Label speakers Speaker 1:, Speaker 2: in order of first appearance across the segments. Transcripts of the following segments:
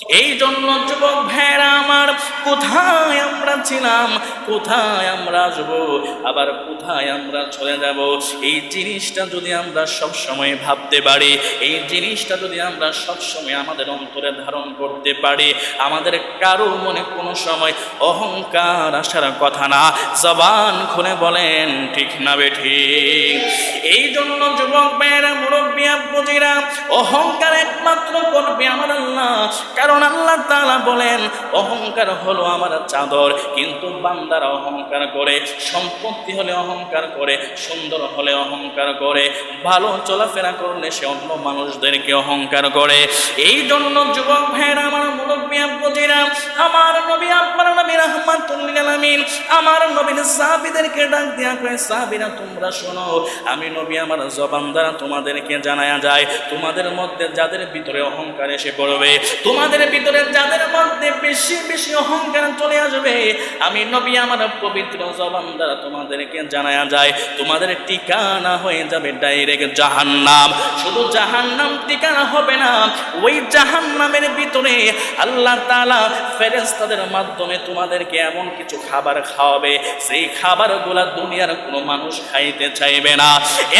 Speaker 1: এই জন্য যুবক ভাইরা আমার, কোথায় আমরা ছিলাম, কোথায় আমরা আসবো, আবার কোথায় আমরা চলে যাব, এই জিনিসটা যদি আমরা সব সময় ভাবতে পারি, এই জিনিসটা যদি আমরা সব সময় আমাদের অন্তরে ধারণ করতে পারি, আমাদের কারো মনে কোনো সময় অহংকার আসার কথা না। জবান খুলে বলেন ঠিক না বেঠিক? এই জন্য যুবক ভাইরা, মুরব্বী আব্বুজিরা, অহংকার একমাত্র করবে আমার আল্লাহ। কারণ আল্লাহ তাআলা বলেন, অহংকার হলো আমার চাদর, কিন্তু বান্দারা অহংকার করে, সম্পত্তি হলে অহংকার করে, সুন্দর হলে অহংকার করে, ভালো চলাফেরা করলে সে অন্য মানুষদেরকে অহংকার করে। এই জন্য যুবক ভাইরা আমার, মুরব্বী আব্বুজিরা, আমার নবী, আপনার নবী রাহমাতুল লিল আলামিন, আমার নবীর সাহাবীদেরকে ডাক দিয়া কয়, সাহাবীরা তোমরা শোনো, আমি নবী আমার জবান দ্বারা তোমাদেরকে জানায়া যায়, তোমাদের মধ্যে যাদের ভিতরে অহংকার এসে পড়বে, তোমাদের ভিতরে যাদের মধ্যে বেশি বেশি অহংকার চলে আসবে, আমি নবী আমার পবিত্র জবান দ্বারা তোমাদেরকে জানায়া যায়, তোমাদের ঠিকানা হয়ে যাবে ডাইরেক্ট জাহান্নাম। শুধু জাহান্নাম ঠিকানা হবে না, ওই জাহান্নামের ভিতরে আল্লাহ তাআলা ফেরেশতাদের মাধ্যমে তোমাদেরকে এমন কিছু খাবার খাওয়াবে, সেই খাবারগুলা দুনিয়ার কোনো মানুষ খাইতে চাইবে না।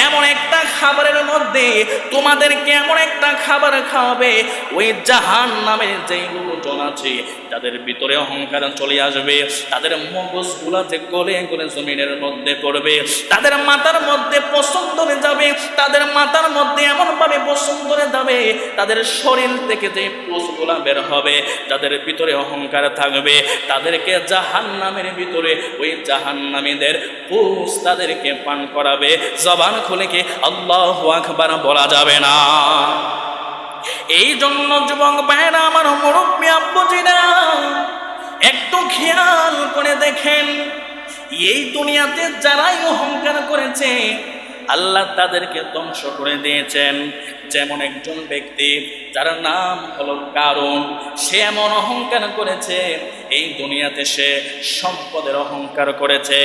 Speaker 1: এমন একটা খাবারের মধ্যে তোমাদেরকে এমন একটা খাবার খাওয়াবে, ওই জাহান্নামের যেই লোকজন আছে যাদের ভিতরে অহংকার চলে আসবে, তাদের মগজগুলা যে গলে গলে জমিনের মধ্যে পড়বে, তাদের মাথার মধ্যে পছন্দ ধরে যাবে, তাদের মাথার মধ্যে এমনভাবে পছন্দ ধরে যাবে, তাদের শরীর থেকে যে পুষগুলা বের হবে, যাদের ভিতরে অহংকার থাকবে, তাদেরকে জাহান্নামের ভিতরে ওই জাহান্নামীদের পুষ তাদেরকে পান করাবে। জবান খুলে কি আল্লাহু আকবার বলা যাবে না? এই জন্য যুবক ভাইরা আমার, মুরব্বী আব্বুজিরা, একটু খেয়াল করে দেখেন, এই দুনিয়াতে যারাই অহংকার করেছে আল্লাহ তাদেরকে ধ্বংস করে দিয়েছেন। যেমন একজন ব্যক্তি যার নাম হলো কারুন, সে এমন অহংকার করেছে, এই দুনিয়াতে সে সম্পদের অহংকার করেছে,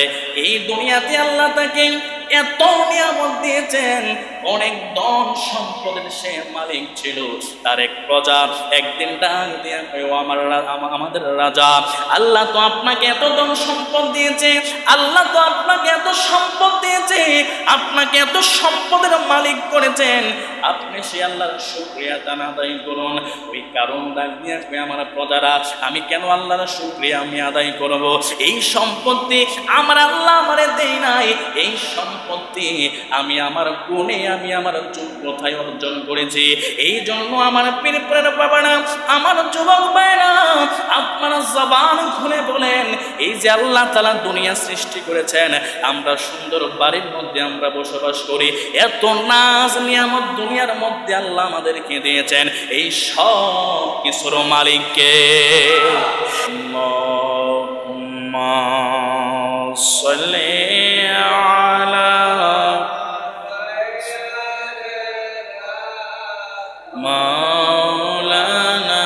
Speaker 1: এই দুনিয়াতে আল্লাহ তাকে এত নিয়ামত দিয়েছেন, অনেক ধন সম্পদের সে মালিক ছিল। তার এক প্রজা একদিন ডাক দিয়ে কয়, আমাদের রাজা, আল্লাহ তো আপনাকে এত ধন সম্পদ দিয়েছে, আল্লাহ তো আপনাকে এত সম্পদ দিয়েছে, আপনাকে এত সম্পদের মালিক করেছেন, আপনি সে আল্লাহর শুকরিয়া আদায় করুন। ওই কারণ ডাক দিয়ে কয়, আমার প্রজারা, আমি কেন আল্লাহর শুকরিয়া আমি আদায় করব? এই সম্পত্তি আমার আল্লাহ আমারে দেয় নাই, এই সম্পত্তি আমি আমার গুণে, আমি আমার যোগ্যতায় অর্জন করেছি। এই জন্য আমার পীরের বাবারা, আমার যুবক ভাইরা, আপনারা জবান খুলে বলেন, এই যে আল্লাহ তাআলা দুনিয়া সৃষ্টি করেছেন, আমরা সুন্দর বাড়ির মধ্যে আমরা বসবাস করি, এত নাজ নিয়ামত দুনিয়ার মধ্যে আল্লাহ আমাদেরকে দিয়েছেন, এই সব কিছুর মালিককে। আল্লাহুম্মা সাল্লি মাওলানা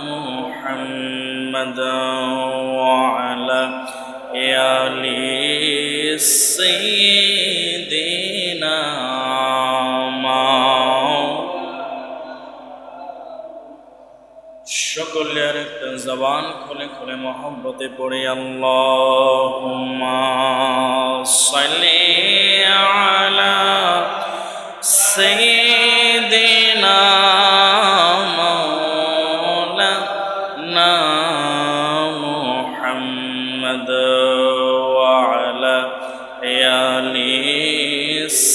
Speaker 1: মুহাম্মাদ ওয়া আলা আলি সাইয়্যিদিনা। সকলে আর একটা জবান খুলে খুলে মহব্বতে পড়ে আল্লাহুম্মা সাল্লি আলা সাইয়্যিদিনা মাওলানা মুহাম্মাদ ওয়া আলা আলি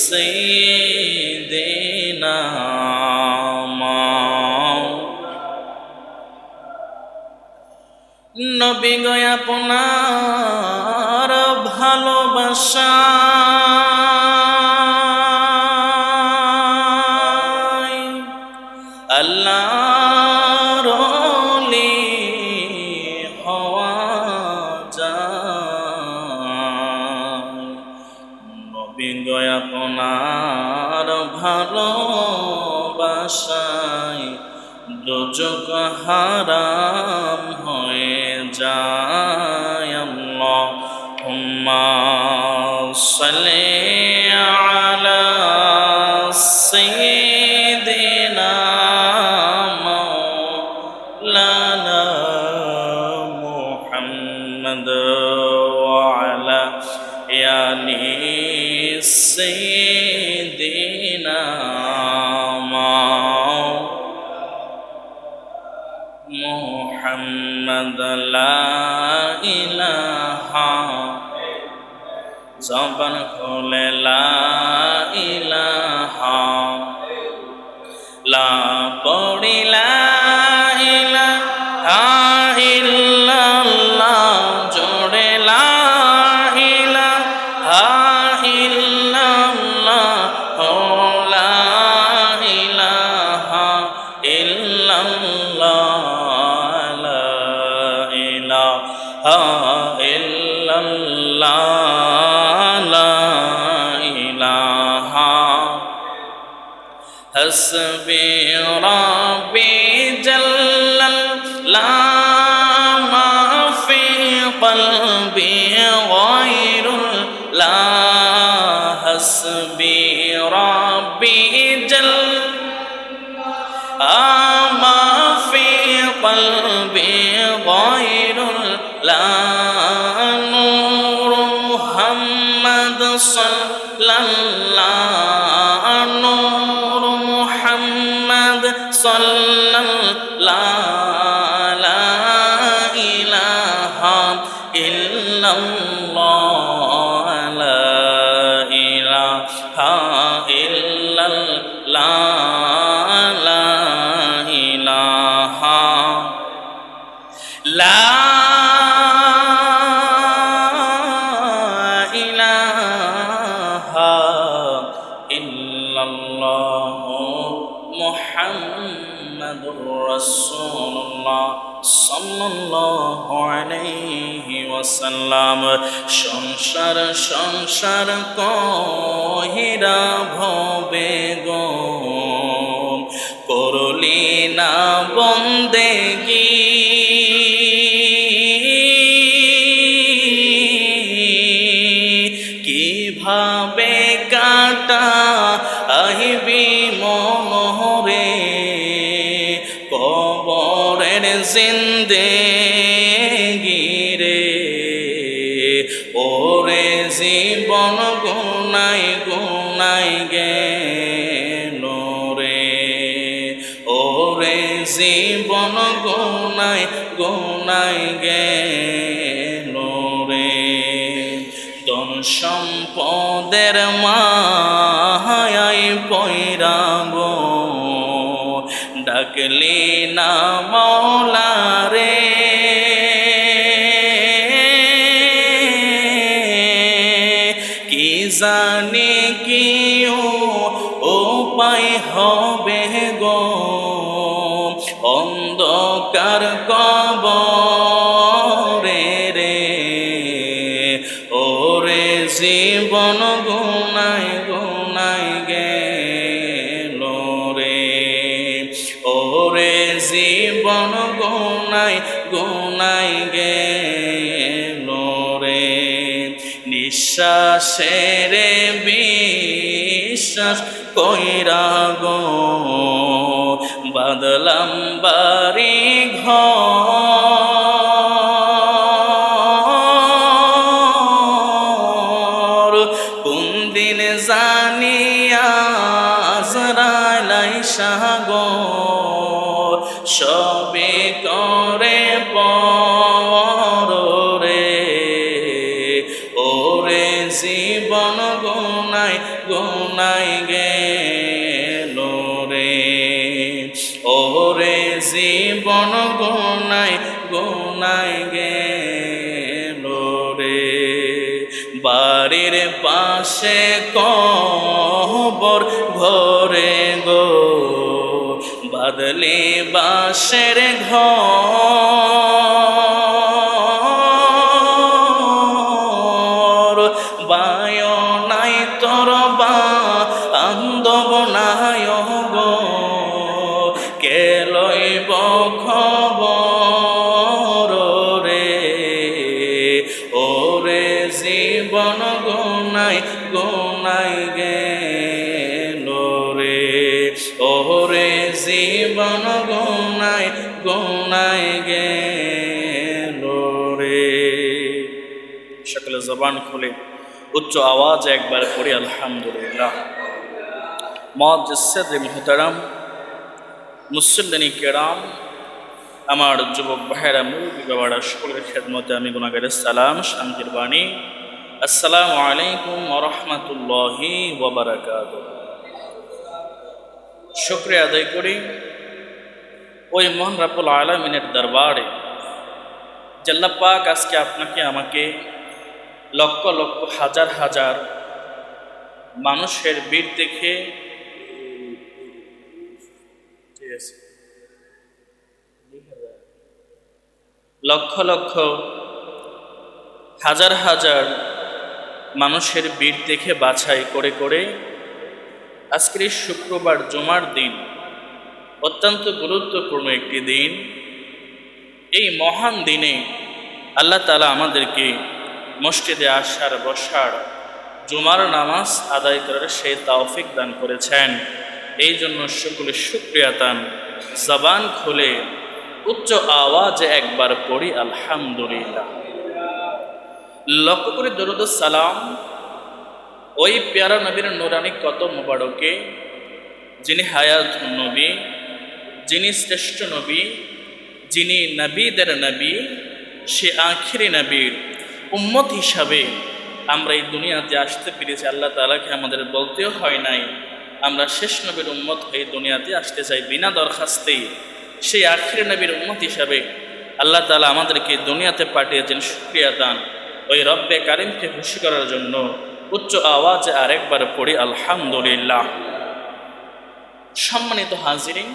Speaker 1: সাইয়্যিদিনা। নবী গো আপনার ভালোবাসা আল্লাহর ওলি হওয়া যায়। নবী গো আপনার ভালোবাসায় দোজখ হারাম হয়ে যায়। আল্লাহুম্মা সাল্লি আলা সাইয়্যিদিনা مولانا محمد وعلى آل سيدنا محمد لا إله زبان خول لا إله لا پڑی لا إله إلا الله جوڑے لا إله إلا الله لا إله إلا الله لا إله إلا الله لا إله حسبي ربي جل لا ما في قلبي غير لا حسبي ربي جل ما في قلبي غير لا نور محمد صلى الله نور محمد صلى الله لا إله إلا الله لا إله إلا الله لا إله لا إله إلا الله محمد رسول الله সাল্লাল্লাহু আলাইহি ওয়াসাল্লাম সংসার সংসার কহিরা ভবে গো করলি না বন্দেগি কিভাবে কাটা আহিবি মনরে কবরের জিন্দেগি রে ওরে জীবন গুনাই গুনাই গেল রে ওরে জীবন গুনাই গুনাই গেল রে ধন সম্পদের মায়াই পয়রা গো ডাকলি না মৌলা রে কি জানি কি উপায় হবে গো অন্ধকার কবরে রে ওরে জীবন গুনাই গুনাই গেল রে ওরে জীবন গুনাই গুনাই গেল রে নিঃশ্বাসের বিশ্বাস কইরা গো বাদলাম বাড়ি ঘর কোন দিন জানিয়া আজরাইল আইসা গো সবে করে পর রে ওরে জীবন গুনাই গুনাই গেল রে ওরে জীবন গুনাই গুনাই গেল রে বাড়ির পাশে কবর ঘরে গো বাদলে বাঁশের ঘর বায় নাই তোর বা আন্দব নাই গো কে লইব খবর রে ওরে জীবন গুনাই গুনাই গেল রে ওরে জীবন গুনাই কোনায় গেল রে। সকলে জবান খুলে উচ্চ আওয়াজ একবার পড়ি আলহামদুলিল্লাহ। মুআজ্জিজ মুহতারাম, মুসল্লিন কিরাম, আমার যুবক ভাইরা, মুরব্বী বাবারা, সকলের খেদমতে আমি গুনাহগারের সালাম, শান্তির বাণী, আসসালামু আলাইকুম ওয়া রাহমাতুল্লাহি ওয়া বারাকাতুহু। শুকরিয়া আদায় করি ওই মহান রব্বুল আলামিনের দরবারে যে আল্লাহ পাক আজকে আপনাকে আমাকে লক্ষ লক্ষ হাজার হাজার মানুষের ভিড় দেখে লক্ষ লক্ষ হাজার হাজার মানুষের ভিড় দেখে বাছাই করে করে আজকের এই শুক্রবার জুমার দিন, অত্যন্ত গুরুত্বপূর্ণ একটি দিন। এই মহান দিনে আল্লাহ তাআলা আমাদেরকে মসজিদে আসার, বসার, জুমার নামাজ আদায় করার সেই তৌফিক দান করেছেন। এই জন্য সকলে শুকরিয়া তান, জবান খুলে উচ্চ আওয়াজে একবার পড়ি আলহামদুলিল্লাহ। লক্ষ্য করে দরুদ সালাম ওই প্যারা নবীর নুরানি কত মুবারকে, যিনি হায়াত নবী, যিনি শ্রেষ্ঠ নবী, যিনি নবীদের নবী, সে আখিরি নবীর উম্মত হিসাবে আমরা এই দুনিয়াতে আসতে পেরেছি। আল্লাহ তাআলাকে আমাদের বলতেও হয় নাই, আমরা শেষ নবীর উম্মত হয়ে দুনিয়াতে আসতে চাই বিনা দরখাস্তেই। সেই আখিরি নবীর উম্মত হিসাবে আল্লাহ তাআলা আমাদেরকে দুনিয়াতে পাঠিয়েছেন। শুকরিয়া দান ওই রব্বে কারিমকে খুশি করার জন্য উচ্চ আওয়াজে আরেকবার পড়ি আলহামদুলিল্লাহ। সম্মানিত হাজিরিন,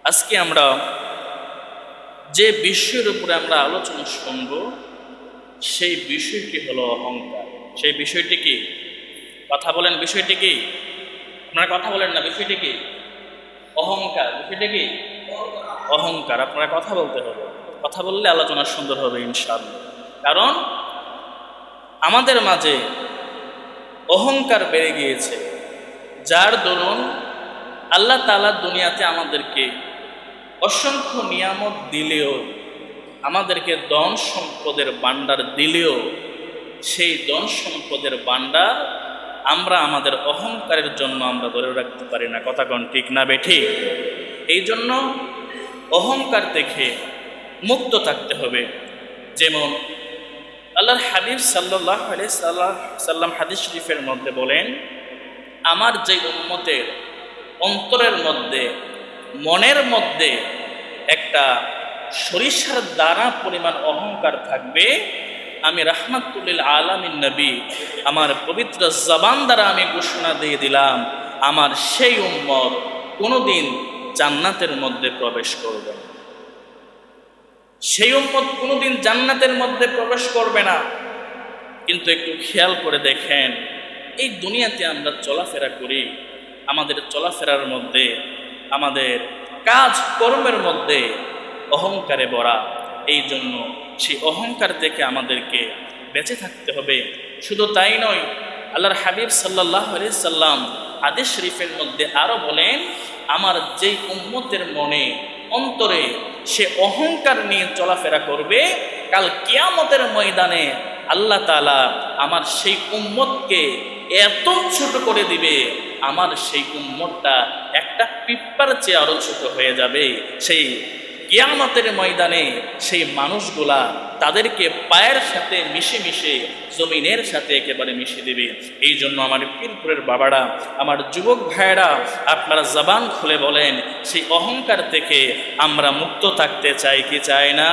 Speaker 1: আজকে আমরা যে বিষয়ের উপরে আমরা আলোচনা শুনব সেই বিষয়টি হলো অহংকার। সেই বিষয়টি কি? কথা বলেন, বিষয়টি কি? আপনারা কথা বলেন না, বিষয়টি কি? অহংকার। বিষয়টি কি? অহংকার। আপনারা কথা বলতে হবে, কথা বললে আলোচনা সুন্দর হবে ইনশাআল্লাহ। কারণ আমাদের মাঝে অহংকার বেড়ে গিয়েছে, যার দরুন আল্লাহ তাআলা দুনিয়াতে আমাদেরকে অসংখ্য নিয়ামত দিলেও, আমাদেরকে ধন সম্পদের ভান্ডার দিলেও, সেই ধন সম্পদের ভান্ডার আমরা আমাদের অহংকারের জন্য আমরা ধরে রাখতে পারি না। কথা কোন ঠিক না বেঠিক? এই জন্য অহংকার থেকে মুক্ত থাকতে হবে। যেমন আল্লাহর হাবিব সাল্লাল্লাহু আলাইহি সাল্লাম হাদিস শরীফের মধ্যে বলেন, আমার যে উম্মতের অন্তরের মধ্যে, মনের মধ্যে একটা সরিষার দানা পরিমাণ অহংকার থাকবে, আমি রাহমাতুল লিল আলামিন নবী আমার পবিত্র জবান দ্বারা আমি ঘোষণা দিয়ে দিলাম, আমার সেই উম্মত কোনোদিন জান্নাতের মধ্যে প্রবেশ করবে না। সেই উম্মত কোনোদিন জান্নাতের মধ্যে প্রবেশ করবে না। কিন্তু একটু খেয়াল করে দেখেন, এই দুনিয়াতে আমরা চলাফেরা করি, আমাদের চলাফেরার মধ্যে, আমাদের কাজ কর্মের মধ্যে অহংকারে ভরা। এই জন্য সেই অহংকার থেকে আমাদেরকে বেঁচে থাকতে হবে। শুধু তাই নয়, আল্লাহর হাবিব সাল্লাল্লাহু আলাইহি সাল্লাম হাদিস শরীফের মধ্যে আরো বলেন, আমার যেই উম্মতের মনে, অন্তরে সে অহংকার নিয়ে চলাফেরা করবে, কাল কিয়ামতের ময়দানে আল্লাহ তাআলা আমার সেই উম্মতকে এত ছোট করে দিবে, আমার সেই উম্মতটা একটা পিঁপড়ার চেয়ে আরো ছোট হয়ে যাবে। সেই কিয়ামতের ময়দানে সেই মানুষগুলা তাদেরকে পায়ের সাথে মিশে মিশে জমিনের সাথে একেবারে মিশে দেবে। এই জন্য আমার পীরপুরের বাবারা, আমার যুবক ভাইয়েরা, আপনারা জবান খুলে বলেন, সেই অহংকার থেকে আমরা মুক্ত থাকতে চাই কি চাই না?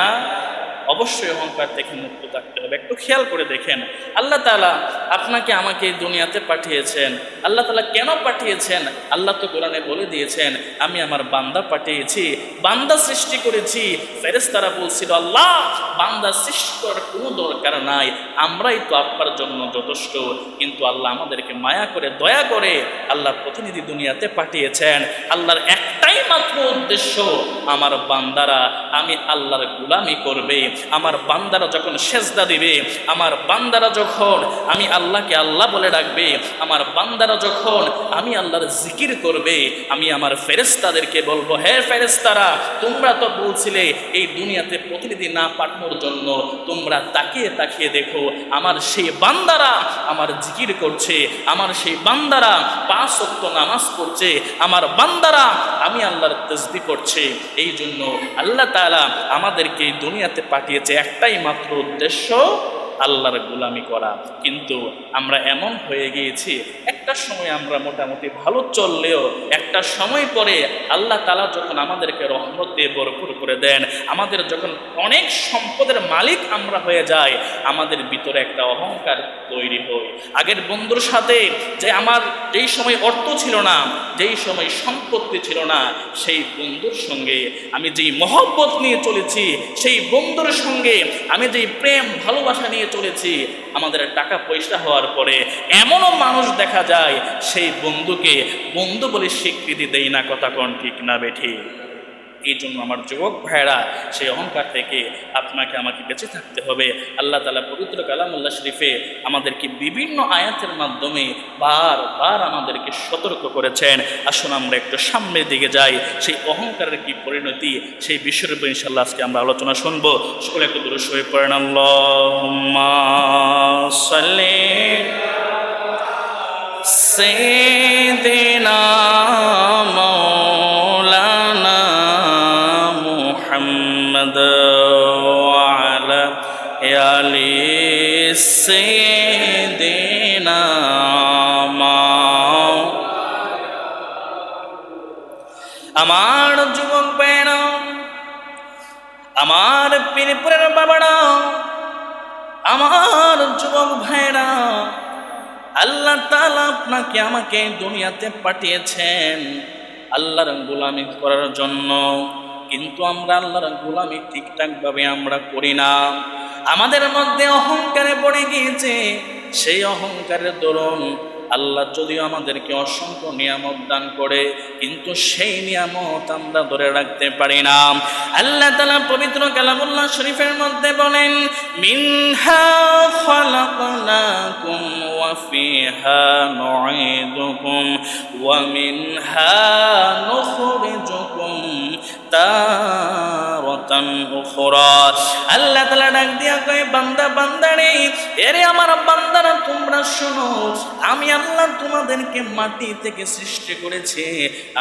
Speaker 1: অবশ্যই অহংকার থেকে মুক্ত থাকতে হবে। একটু খেয়াল করে দেখেন, আল্লাহ তাআলা আপনাকে আমাকে এই দুনিয়াতে পাঠিয়েছেন। আল্লাহ তাআলা কেন পাঠিয়েছেন? আল্লাহ তো কোরআনে বলে দিয়েছেন, আমি আমার বান্দা পাঠিয়েছি, বান্দা সৃষ্টি করেছি। ফেরেশতারা বলছিল, আল্লাহ বান্দা সৃষ্টি করার কোনো দরকার নাই, আমরাই তো আপনার জন্য যথেষ্ট। কিন্তু আল্লাহ আমাদেরকে মায়া করে, দয়া করে আল্লাহর প্রতিনিধি দুনিয়াতে পাঠিয়েছেন। আল্লাহর একটাই মাত্র উদ্দেশ্য, আমার বান্দারা আমি আল্লাহর গোলামি করবে, আমার বান্দারা যখন সেজদা দিবে, আমার বান্দারা যখন আমি আল্লাহকে আল্লাহ বলে ডাকবে, আমার বান্দারা যখন আমি আল্লাহর জিকির করবে, আমি আমার ফেরেশতাদেরকে বলবো, হে ফেরেশতারা, তোমরা তো বলছিলে এই দুনিয়াতে প্রতিনিধি না পাঠানোর জন্য, তোমরা তাকিয়ে তাকিয়ে দেখো আমার সেই বান্দারা আমার জিকির করছে, আমার সেই বান্দারা 5 ওয়াক্ত নামাজ পড়ছে, আমার বান্দারা আমি আল্লাহর তাসবিহ করছে। এই জন্য আল্লাহ তাআলা আমাদেরকে এই দুনিয়াতে পাঠিয়েছে একটাই মাত্র উদ্দেশ্য, আল্লাহর গোলামি করা। কিন্তু আমরা এমন হয়ে গিয়েছি, একটা সময় আমরা মোটামুটি ভালো চললেও একটা সময় পরে আল্লাহ তাআলা যখন আমাদেরকে রহমত দিয়ে ভরপুর করে দেন, আমাদের যখন অনেক সম্পদের মালিক আমরা হয়ে যাই, আমাদের ভিতরে একটা অহংকার তৈরি হয়। আগের বন্ধুর সাথে যে আমার যেই সময় অর্থ ছিল না, যেই সময় সম্পত্তি ছিল না, সেই বন্ধুর সঙ্গে আমি যেই মহব্বত নিয়ে চলেছি, সেই বন্ধুর সঙ্গে আমি যেই প্রেম ভালোবাসা নিয়ে চলেছি, আমাদের টাকা পয়সা হওয়ার পরে এমনও মানুষ দেখা যায় সেই বন্ধুকে বন্ধু বলে স্বীকৃতি দেয় না। কথা কোন ঠিক না বেঠি? এই জন্য আমার যুবক ভাইরা, সেই অহংকার থেকে আপনাকে আমাকে বেঁচে থাকতে হবে। আল্লাহ তাআলা পবিত্র কালামুল্লাহ শরীফে আমাদেরকে বিভিন্ন আয়াতের মাধ্যমে বারবার আমাদেরকে সতর্ক করেছেন। আসুন আমরা একটু সামনের দিকে যাই, সেই অহংকারের কি পরিণতি, সেই বিষয়ের উপর ইনশাআল্লাহ আজকে আমরা আলোচনা শুনবো। সকলে একটু দূরে সরে পড়েন, আল্লাহুম্মা সাল্লি সাইয়্যিদিনা وعلى آل سيدنا আমার যুবক ভাইরা, আমার পীরপুরের বাবারা, আমার যুবক ভাইরা, আল্লাহ তাআলা আপনাকে আমাকে দুনিয়াতে পাঠিয়েছেন আল্লাহর গোলামি করার জন্য। কিন্তু আমরা আল্লাহর গোলামি ঠিকঠাক ভাবে আমরা করি না, আমাদের মধ্যে অহংকারে পড়ে গিয়েছে। সেই অহংকারের দরুন আল্লাহ যদিও আমাদেরকে অসংখ্য নিয়ামত দান করে, কিন্তু সেই নিয়ামত আমরা ধরে রাখতে পারি না। আল্লাহ তাআলা পবিত্র কালামুল্লাহ শরীফের মধ্যে বলেন, মিনহা খালাকনাকুম ওয়া ফিহা নুঈদুকুম ওয়া মিনহা নুখরিজুকুম তারাতান উখরা। আল্লাহ তাআলা ডাক দিয়া কয়, বান্দা বান্দারে, এরে আমার বান্দারা তোমরা শোনো, আমি আল্লাহ তোমাদেরকে মাটি থেকে সৃষ্টি করেছি,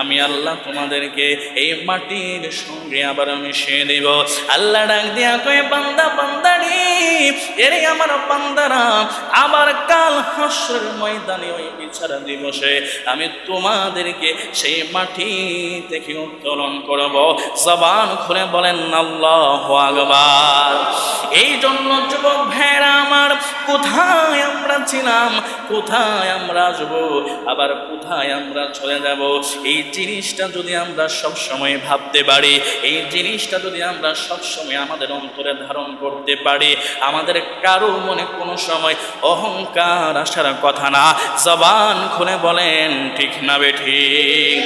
Speaker 1: আমি আল্লাহ তোমাদেরকে এই মাটির সঙ্গে আবার মিশিয়ে দেব। আল্লাহ ডাক দিয়া কয়, বান্দা বান্দারে, এরে আমার বান্দারা, আবার কাল হাসরের ময়দানে ওই বিচার দিবসে আমি তোমাদেরকে সেই মাটি থেকে উত্তোলন করব। জবান খুলে বলেন আল্লাহু আকবার। এই জন্য যুবক ভাইরা আমার, কোথায় আমরা ছিলাম, কোথায় আমরা আসবো, আবার কোথায় আমরা চলে যাব, এই জিনিসটা যদি আমরা সব সময় ভাবতে পারি, এই জিনিসটা যদি আমরা সব সময় আমাদের অন্তরে ধারণ করতে পারি, আমাদের কারো মনে কোনো সময় অহংকার আসার কথা না। জবান খুলে বলেন ঠিক না বেঠিক?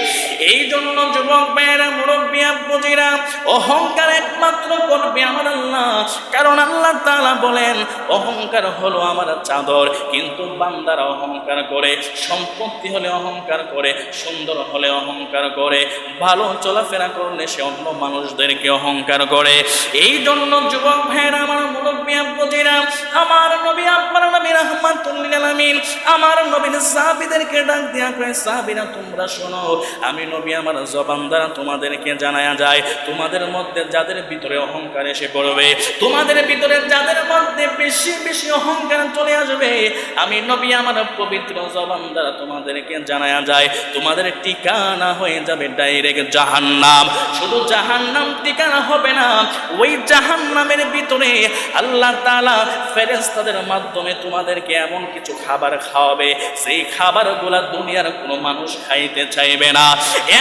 Speaker 1: এই জন্য যুবক ভাইয়েরা, মুরব্বী আব্বুজিরা, অহংকার একমাত্র করবে আমার আল্লাহ। কারণ আল্লাহ তাআলা বলেন, অহংকার হলো আমার চাদর, কিন্তু বান্দারা অহংকার করে, সম্পত্তি হলে অহংকার করে, সুন্দর হলে অহংকার করে, ভালো চলাফেরা করলে সে অন্য মানুষদেরকে অহংকার করে। এই জন্য যুবক ভাইয়েরা, আমার মুরব্বী আব্বুজিরা, আমার নবী আপনার নবী রাহমাতুল লিল আলামিন আমার নবীর সাহাবীদেরকে ডাক দিয়া কয়, সাহাবীরা তোমরা শোনো, আমি নবী আমার জবান দ্বারা তোমাদেরকে জানায়া যায়, তোমাদের মধ্যে যাদের ভিতরে অহংকার এসে পড়বে, তোমাদের ভিতরে যাদের মধ্যে বেশি বেশি অহংকার চলে আসবে, আমি নবী আমার পবিত্র জবান দ্বারা তোমাদেরকে জানায়া যায়, তোমাদের ঠিকানা হয়ে যাবে ডাইরেক্ট জাহান্নাম। শুধু জাহান্নাম ঠিকানা হবে না, ওই জাহান্নামের ভিতরে আল্লাহ তাআলা তাআলা ফেরেশতাদের মাধ্যমে তোমাদেরকে এমন কিছু খাবার খাওয়াবে, সেই খাবারগুলা দুনিয়ার কোনো মানুষ খাইতে চাইবে না।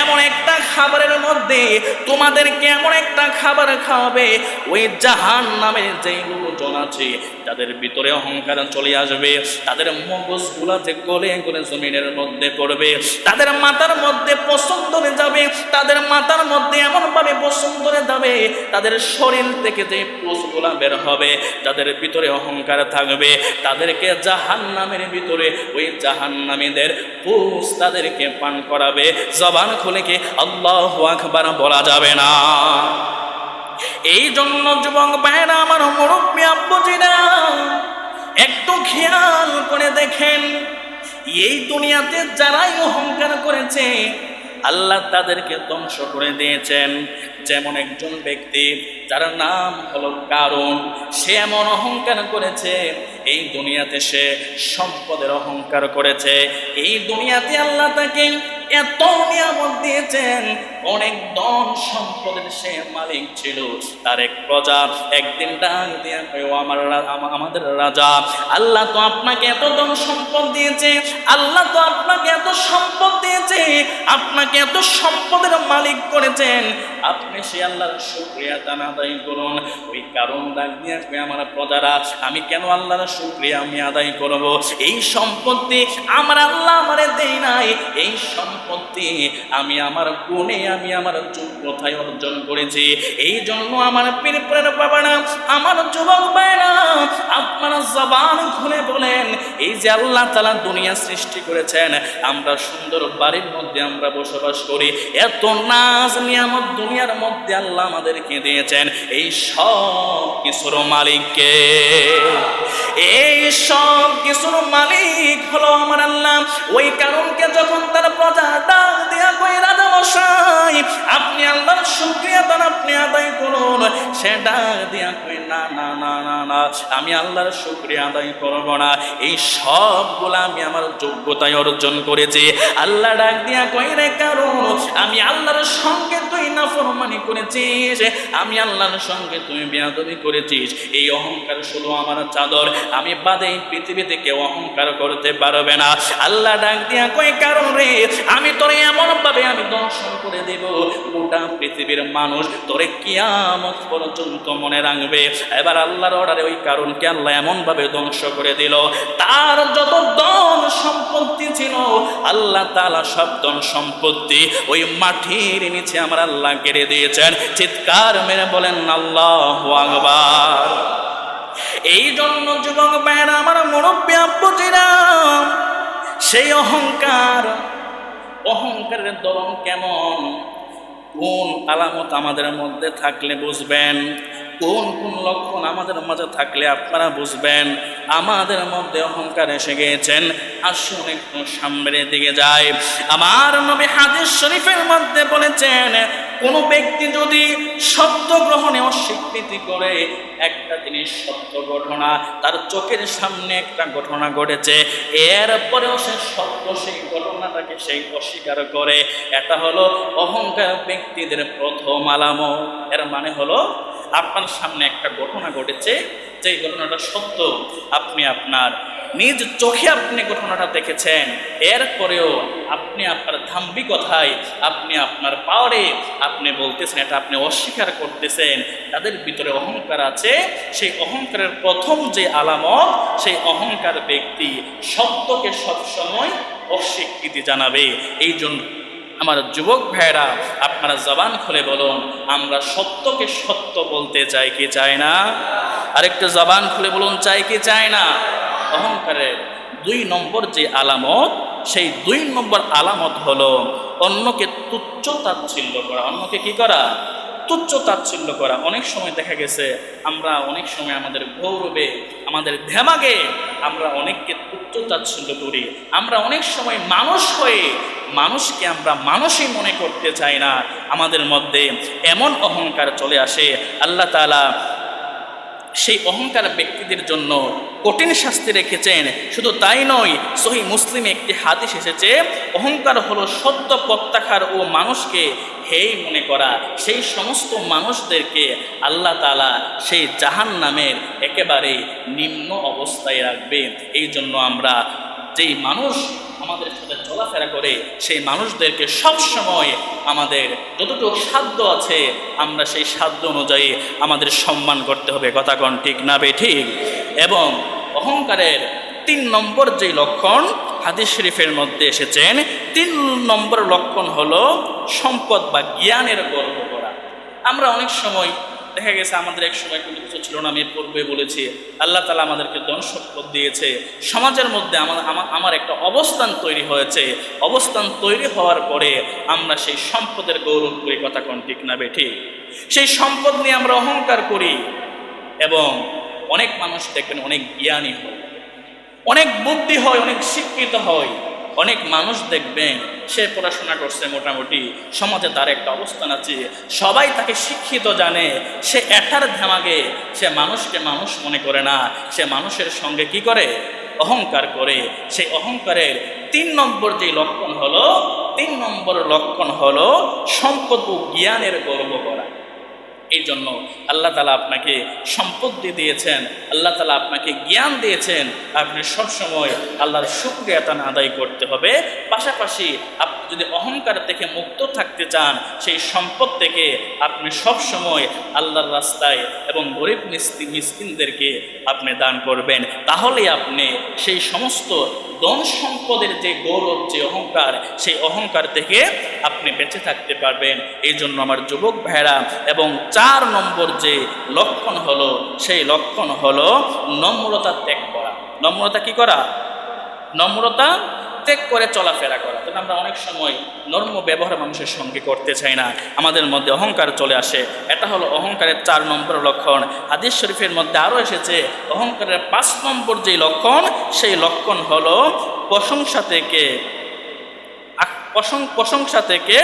Speaker 1: এমন একটা খাবারের মধ্যে তোমাদেরকে এমন একটা খাবার খাওয়াবে, ওই জাহান্নামের যেই লোকজন আছে তাদের ভিতরে অহংকার চলে আসবে, তাদের মগজগুলা যে গলে গলে জমিনের মধ্যে পড়বে, তাদের মাথার মধ্যে পছন্দ হয়ে যাবে, তাদের মাথার মধ্যে এমন ভাবে পছন্দ হয়ে যাবে, তাদের শরীর থেকে যে পুষগুলা বের হবে, তাদের ভিতরে অহংকার থাকবে, তাদেরকে জাহান্নামের ভিতরে ওই জাহান্নামীদের পুষ তাদেরকে পান করাবে। জবান খুলে কি আল্লাহু আকবার বলা যাবে না। এই জন্য যুবক ভাইরা আমার, মুরব্বী আব্বুজিরা, একটু খেয়াল করে দেখেন, এই দুনিয়াতে যারাই অহংকার করেছে আল্লাহ তাদেরকে ধ্বংস করে দিয়েছেন। যেমন একজন ব্যক্তি যার নাম হলো কারুন, সে এমন অহংকার করেছে, এই দুনিয়াতে সে সম্পদের অহংকার করেছে। এই দুনিয়াতে আল্লাহ তাকে এত নিয়ামত দিয়েছেন, অনেক ধন সম্পদের সে মালিক ছিল। তার এক প্রজা একদিন ডাক দিয়ে কয়, আমাদের রাজা, আল্লাহ তো আপনাকে এত ধন সম্পদ দিয়েছে, আল্লাহ তো আপনাকে এত সম্পদ দিয়েছে, আপনাকে এত সম্পদের মালিক করেছেন, আপনি সে আল্লাহর শুকরিয়া আদায় করুন। ওই কারণ ডাক দিয়ে কয়, আমার প্রজারা, আমি কেন আল্লাহর শুকরিয়া আমি আদায় করব? এই সম্পত্তি আমার আল্লাহ আমারে দেয় নাই, এই সম্পত্তি আমি আমার গুণে, আমি আমার যোগ্যতায় অর্জন করেছি। এই জন্য আমার পীরের বাবারা, আমার যুবক ভাইরা, আপনারা জবান খুলে বলেন, এই যে আল্লাহ তাআলা দুনিয়া সৃষ্টি করেছেন, আমরা সুন্দর বাড়ির মধ্যে আমরা বসবাস করি, এত নাজ নিয়ামত দুনিয়ার মধ্যে আল্লাহ আমাদেরকে দিয়েছেন, এই সব কিছুর মালিককে, এই সব কিছুর মালিক হলো আমার আল্লাহ। ওই কারণকে যখন তার প্রজা ডাক দিয়া কই, রাজা মশাই, আপনি আল্লাহর শুকরিয়া দান আপনি আদায় করুন, সে ডাক দিয়া কই, না না না না না, আমি আল্লাহর শুকরিয়া আদায় করব না, এই সবগুলা আমি আমার যোগ্যতায় অর্জন করেছি। আল্লাহ ডাক দিয়া কই, রে কারণ, আমি আল্লাহর সঙ্গে তুই নাফরমানি করেছিস, আমি আল্লাহর সঙ্গে তুই বেয়াদবি করেছিস, এই অহংকার শুধু আমার চাদর, আমি বাদে পৃথিবীতে কেউ অহংকার করতে পারবে না। আল্লাহ ডাক দিয়া কই, কারণ রে, আমি তোরে এমন ভাবে আমি দর্শন করে দেব, গোটা পৃথিবীর মানুষ তোরে কিয়ামত পর্যন্ত মনে রাখবে। এবার আল্লাহর অর্ডারে ওই কারণকে আল্লাহ এমন ভাবে ধ্বংস করে দিল, তার যত ধন সম্পত্তি ছিল আল্লাহ তাআলা সব ধন সম্পত্তি ওই মাটির নিচে আমার আল্লাহ কেড়ে দিয়েছেন। চিৎকার মেরে বলেন আল্লাহু আকবার। এই জন্য যুবক ভাইরা আমার, মুরব্বী আব্বুজিরা, সেই অহংকারের ধরন কেমন, কোন আলামত আমাদের মধ্যে থাকলে বুঝবেন, কোন কোন লক্ষণ আমাদের মাঝে থাকলে আপনারা বুঝবেন আমাদের মধ্যে অহংকার এসে গিয়েছেন। আসুন একটু সামনের দিকে যাই। আমার নবী হাদিস শরীফের মধ্যে বলেছেন, কোন ব্যক্তি যদি সত্য গ্রহণে অস্বীকৃতি করে, একটা জিনিস সত্য ঘটনা, তার চোখের সামনে একটা ঘটনা ঘটেছে, এরপরেও সে সত্য সেই ঘটনাটাকে সেই অস্বীকার করে, এটা হলো অহংকার ব্যক্তিদের প্রথম আলামত। এর মানে হলো, আপনার সামনে একটা ঘটনা ঘটেছে, যে ঘটনাটা সত্য, আপনি আপনার নিজ চোখে আপনি ঘটনাটা দেখেছেন, এরপরেও আপনি আপনার ধাম্বিকতায়, আপনি আপনার পাওয়ারে আপনি বলতেছেন, এটা আপনি অস্বীকার করতেছেন, তাদের ভিতরে অহংকার আছে। সেই অহংকারের প্রথম যে আলামত, সেই অহংকার ব্যক্তি সত্যকে সবসময় অস্বীকৃতি জানাবে। এই জন্য আমার যুবক ভাইরা, আপনারা জবান খুলে বলুন, আমরা সত্যকে সত্য বলতে চাই কি চাই না? আরেকটা জবান খুলে বলুন, চাই কি চাই না? অহংকারের 2 নম্বর যে আলামত, সেই 2 নম্বর আলামত হলো অন্যকে তুচ্ছ তাচ্ছিল্য করা। অন্যকে কি করা? তুচ্ছ তাচ্ছিল্য করা। অনেক সময় দেখা গেছে আমরা অনেক সময় আমাদের গৌরবে, আমাদের ধেমাগে আমরা অনেককে তুচ্ছ তাচ্ছিল্য করি। আমরা অনেক সময় মানুষ হয়ে মানুষকে আমরা মানুষই মনে করতে চাই না। আমাদের মধ্যে এমন অহংকার চলে আসে, আল্লাহ তাআলা সেই অহংকার ব্যক্তিদের জন্য কঠিন শাস্তি রেখেছেন। শুধু তাই নয়, সহিহ মুসলিমে একটি হাদিস এসেছে, অহংকার হলো সত্য প্রত্যাখ্যান ও মানুষকে হেয় মনে করা। সেই সমস্ত মানুষদেরকে আল্লাহ তাআলা সেই জাহান্নামের একেবারে নিম্ন অবস্থায় রাখবে। এই জন্য আমরা যেই মানুষ আমাদের সাথে চলাফেরা করে সেই মানুষদেরকে সব সময় আমাদের যতটুকু সাধ্য আছে আমরা সেই সাধ্য অনুযায়ী আমাদের সম্মান করতে হবে। কথা কোন ঠিক না বেঠিক? এবং অহংকারের 3 নম্বর যেই লক্ষণ হাদিস শরীফের মধ্যে এসেছেন, 3 নম্বর লক্ষণ হলো সম্পদ বা জ্ঞানের গর্ব করা। আমরা অনেক সময় দেখা গেছে আমাদের এক সময় কোনো কিছু ছিল না, আমি পূর্বে বলেছি আল্লাহ তাআলা আমাদেরকে ধন সম্পদ দিয়েছে, সমাজের মধ্যে আমার একটা অবস্থান তৈরি হয়েছে। অবস্থান তৈরি হওয়ার পরে আমরা সেই সম্পদের গৌরব করি। কথা কোন ঠিক না বেঠিক? সেই সম্পদ নিয়ে আমরা অহংকার করি। এবং অনেক মানুষ দেখবেন অনেক জ্ঞানী হয়, অনেক বুদ্ধি হয়, অনেক শিক্ষিত হয়। অনেক মানুষ দেখবেন সে পড়াশোনা করছে, মোটামুটি সমাজে তার একটা অবস্থান আছে, সবাই তাকে শিক্ষিত জানে, সে এটার ধামাগে সে মানুষকে মানুষ মনে করে না, সে মানুষের সঙ্গে কি করে? অহংকার করে। সেই অহংকারের 3 নম্বর যে লক্ষণ হলো, 3 নম্বর লক্ষণ হলো সম্পদ ও জ্ঞানের গর্ব করা। এই জন্য আল্লাহ তাআলা আপনাকে সম্পত্তি দিয়েছেন, আল্লাহ তাআলা আপনাকে জ্ঞান দিয়েছেন, আপনি সবসময় আল্লাহর শুকরিয়া আদায় করতে হবে। পাশাপাশি আপনি যদি অহংকার থেকে মুক্ত থাকতে চান, সেই সম্পদ থেকে আপনি সবসময় আল্লাহর রাস্তায় এবং গরিব মিসকিনদেরকে আপনি দান করবেন। তাহলেই আপনি সেই সমস্ত ধন সম্পদের যে গৌরব, যে অহংকার, সেই অহংকার থেকে আপনি বেঁচে থাকতে পারবেন। এই জন্য আমার যুবক ভাইরা, এবং 4 নম্বর যে লক্ষণ হলো, সেই লক্ষণ হলো নম্রতা ত্যাগ করা। নম্রতা কি করা? নম্রতা ত্যাগ করে চলাফেরা করা। তবে আমরা অনেক সময় নর্ম ব্যবহার মানুষের সঙ্গে করতে চাই না, আমাদের মধ্যে অহংকার চলে আসে। এটা হলো অহংকারের 4 নম্বর লক্ষণ। হাদিস শরীফের মধ্যে আরও এসেছে অহংকারের 5 নম্বর যে লক্ষণ, সেই লক্ষণ হলো প্রশংসা থেকে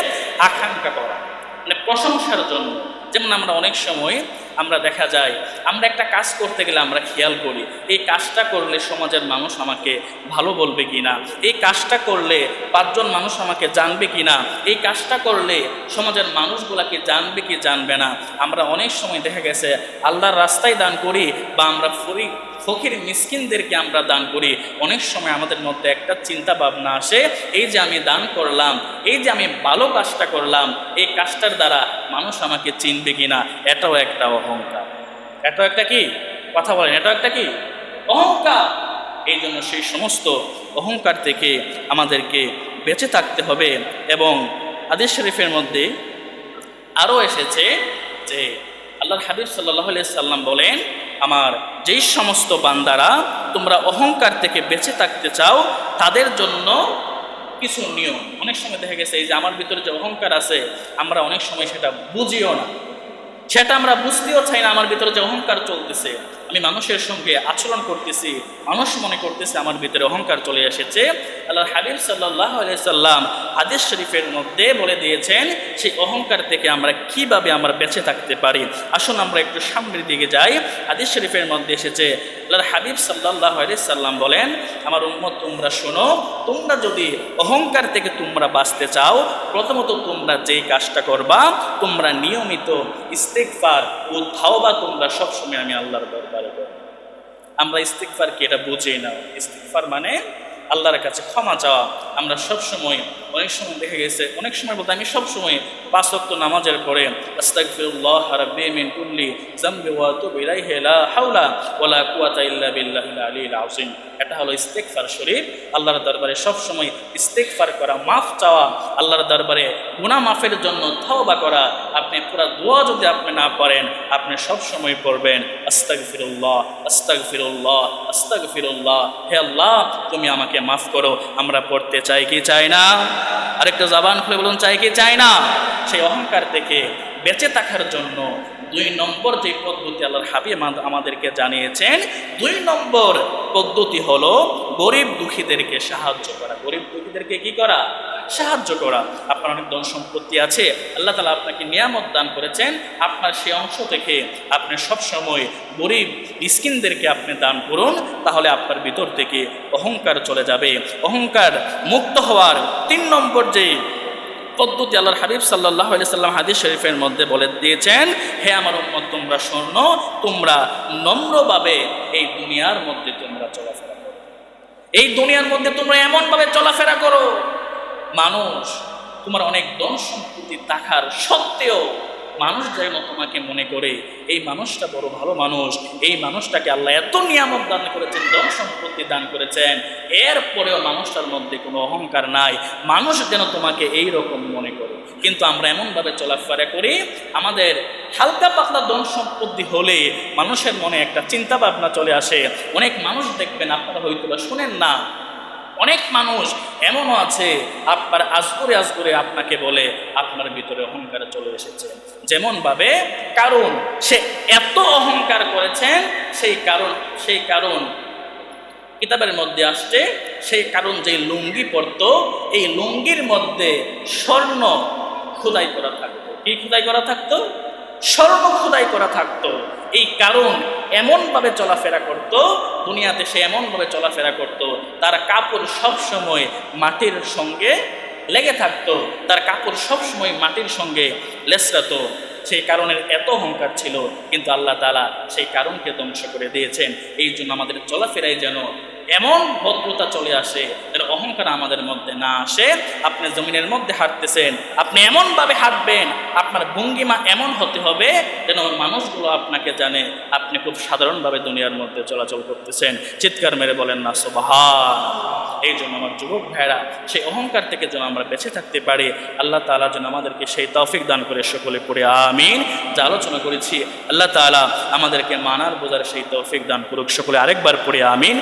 Speaker 1: আকাঙ্ক্ষা করা, মানে প্রশংসার জন্য। যেমন আমরা অনেক সময় আমরা দেখা যায় আমরা একটা কাজ করতে গেলে আমরা খেয়াল করি এই কাজটা করলে সমাজের মানুষ আমাকে ভালো বলবে কিনা, এই কাজটা করলে 5 জন মানুষ আমাকে জানবে কিনা, এই কাজটা করলে সমাজের মানুষগুলাকে জানবে কি জানবে না। আমরা অনেক সময় দেখা গেছে আল্লাহর রাস্তায় দান করি বা আমরা ফকির মিসকিনদেরকে আমরা দান করি। অনেক সময় আমাদের মধ্যে একটা চিন্তা ভাবনা আসে, এই যে আমি দান করলাম, এই যে আমি ভালো কাজটা করলাম, এই কাজটার দ্বারা মানুষ আমাকে চিনবে কিনা। এটাও একটা অহংকার। এটাও একটা কি? কথা বলেন, এটাও একটা কি? অহংকার। এই জন্য সেই সমস্ত অহংকার থেকে আমাদেরকে বেঁচে থাকতে হবে। এবং হাদিস শরীফের মধ্যে আরও এসেছে যে আল্লাহর হাবিব সাল্লাল্লাহু আলাইহি সাল্লাম বলেন, আমার যেই সমস্ত বান্দারা তোমরা অহংকার থেকে বেঁচে থাকতে চাও তাদের জন্য কিছু নিয়ম। অনেক সময় দেখা গেছে এই যে আমার ভিতরে যে অহংকার আছে আমরা অনেক সময় সেটা বুঝিও না, সেটা আমরা বুঝতেও চাই না। আমার ভিতরে যে অহংকার চলতেছে, আমি মানুষের সঙ্গে আচরণ করতেছি, মানুষ মনে করতেছে আমার ভিতরে অহংকার চলে এসেছে। আল্লাহর হাবিব সাল্লাল্লাহু আলাইহি সাল্লাম হাদিস শরীফের মধ্যে বলে দিয়েছেন সেই অহংকার থেকে আমরা কিভাবে আমরা বেঁচে থাকতে পারি। আসুন আমরা একটু সামনের দিকে যাই। হাদিস শরীফের মধ্যে এসেছে আল্লাহর হাবিব সাল্লাল্লাহু আলাইহি সাল্লাম বলেন, আমার উম্মত তোমরা শোনো, তোমরা যদি অহংকার থেকে তোমরা বাঁচতে চাও, প্রথমত তোমরা যেই কাজটা করবা, তোমরা নিয়মিত ইস্তিগফার ও তাওবা তোমরা সবসময় আমি আল্লাহর দরবারে করো। আমরা ইস্তিগফার কি এটা বুঝি না। ইস্তিগফার মানে আল্লাহর কাছে ক্ষমা চাওয়া। আমরা সবসময় অনেক সময় দেখা গেছে, অনেক সময় বলতে আমি সবসময় 5 ওয়াক্ত নামাজের পরে আস্তাগফিরুল্লাহ রাব্বি মিন কুল্লি যামবি ওয়া আতুবু ইলাইহি লা হাওলা ওয়ালা কুওয়াতা ইল্লা বিল্লাহিল আলিয়্যিল আযীম। এটা হলো ইস্তিগফার শরীফ। আল্লাহর দরবারে সবসময় ইস্তিগফার করা, মাফ চাওয়া, আল্লাহর দরবারে গুনাহ মাফের জন্য তওবা করা। আপনি পুরা দোয়া যদি আপনি না পড়েন, আপনি সবসময় পড়বেন আস্তাগফিরুল্লাহ আস্তাগফিরুল্লাহ আস্তাগফিরুল্লাহ, হে আল্লাহ তুমি আমাকে মাফ করো। আমরা পড়তে চাই কি চাই না? আরেকটা জবান খুলে বলুন, চাই কি চাই না? সেই অহংকার থেকে বেঁচে থাকার জন্য 2 নম্বর যে পদ্ধতি আল্লাহর হাবিব আমাদেরকে জানিয়েছেন, 2 নম্বর পদ্ধতি হলো গরিব দুঃখীদেরকে সাহায্য করা। গরিব দুঃখীদেরকে কি করা? সাহায্য করা। আপনার অনেক ধন সম্পত্তি আছে, আল্লাহ তাআলা আপনাকে নিয়ামত দান করেছেন, আপনার সেই অংশ থেকে আপনি সবসময় গরিব মিসকিনদেরকে আপনি দান করুন, তাহলে আপনার ভিতর থেকে অহংকার চলে যাবে। অহংকার মুক্ত হওয়ার 3 নম্বর যে পদ্ধতি আল্লাহর হাবিব সাল্লাল্লাহু আলাইহি সাল্লাম হাদিস শরীফের মধ্যে বলে দিয়েছেন, হে আমার উম্মত, তোমরা শোনো, তোমরা নম্রভাবে এই দুনিয়ার মধ্যে তোমরা চলাফেরা করো। এই দুনিয়ার মধ্যে তোমরা এমনভাবে চলাফেরা করো, মানুষ তোমার অনেক ধন সম্পত্তি থাকার সত্ত্বেও মানুষ যেন তোমাকে মনে করে এই মানুষটা বড় ভালো মানুষ, এই মানুষটাকে আল্লাহ এত নিয়ামত দান করেছেন, ধন সম্পত্তি দান করেছেন, এরপরেও মানুষটার মধ্যে কোনো অহংকার নাই, মানুষ যেন তোমাকে এই রকম মনে করে। কিন্তু আমরা এমনভাবে চলাফেরা করি, আমাদের হালকা পাতলা ধন সম্পত্তি হলে মানুষের মনে একটা চিন্তা ভাবনা চলে আসে। অনেক মানুষ দেখবেন, আপনারা হয়তো বা শুনেন না, অনেক মানুষ এমনও আছে আপনার আজগরে আজগরে আপনাকে বলে আপনার ভিতরে অহংকার চলে এসেছে। যেমন ভাবে কারণ সে এত অহংকার করেছেন, সেই কারণ কিতাবের মধ্যে আসছে, সেই কারণ যে লুঙ্গি পরতো, এই লুঙ্গির মধ্যে স্বর্ণ খোদাই করা থাকতো। কি খোদাই করা থাকতো? স্বর্ণ খোদাই করা থাকতো। এই কারণ এমনভাবে চলাফেরা করত, দুনিয়াতে সে এমনভাবে চলাফেরা করত, তার কাপড় সবসময় মাটির সঙ্গে লেগে থাকতো, তার কাপড় সবসময় মাটির সঙ্গে লেসরাতো। সেই কারণের এত অহংকার ছিল, কিন্তু আল্লাহ তাআলা সেই কারণকে ধ্বংস করে দিয়েছেন। এই জন্য আমাদের চলাফেরায় যেন এমন ভদ্রতা চলে আসে, যেন অহংকার আমাদের মধ্যে না আসে। আপনি জমিনের মধ্যে হাঁটতেছেন, আপনি এমনভাবে হাঁটবেন, আপনার ভঙ্গিমা এমন হতে হবে যেন মানুষগুলো আপনাকে জানে আপনি খুব সাধারণভাবে দুনিয়ার মধ্যে চলাচল করতেছেন। চিৎকার মেরে বলেন না সুবহান। এই জন্য আমার যুবক ভাইরা, সেই অহংকার থেকে যেন আমরা বেঁচে থাকতে পারি, আল্লাহ তাআলা যেন আমাদেরকে সেই তৌফিক দান করে। সকলে পড়ে আমিন। যা আলোচনা করেছি আল্লাহ তাআলা আমাদেরকে মানার বোঝার সেই তৌফিক দান করুক। সকলে আরেকবার পড়ে আমিন।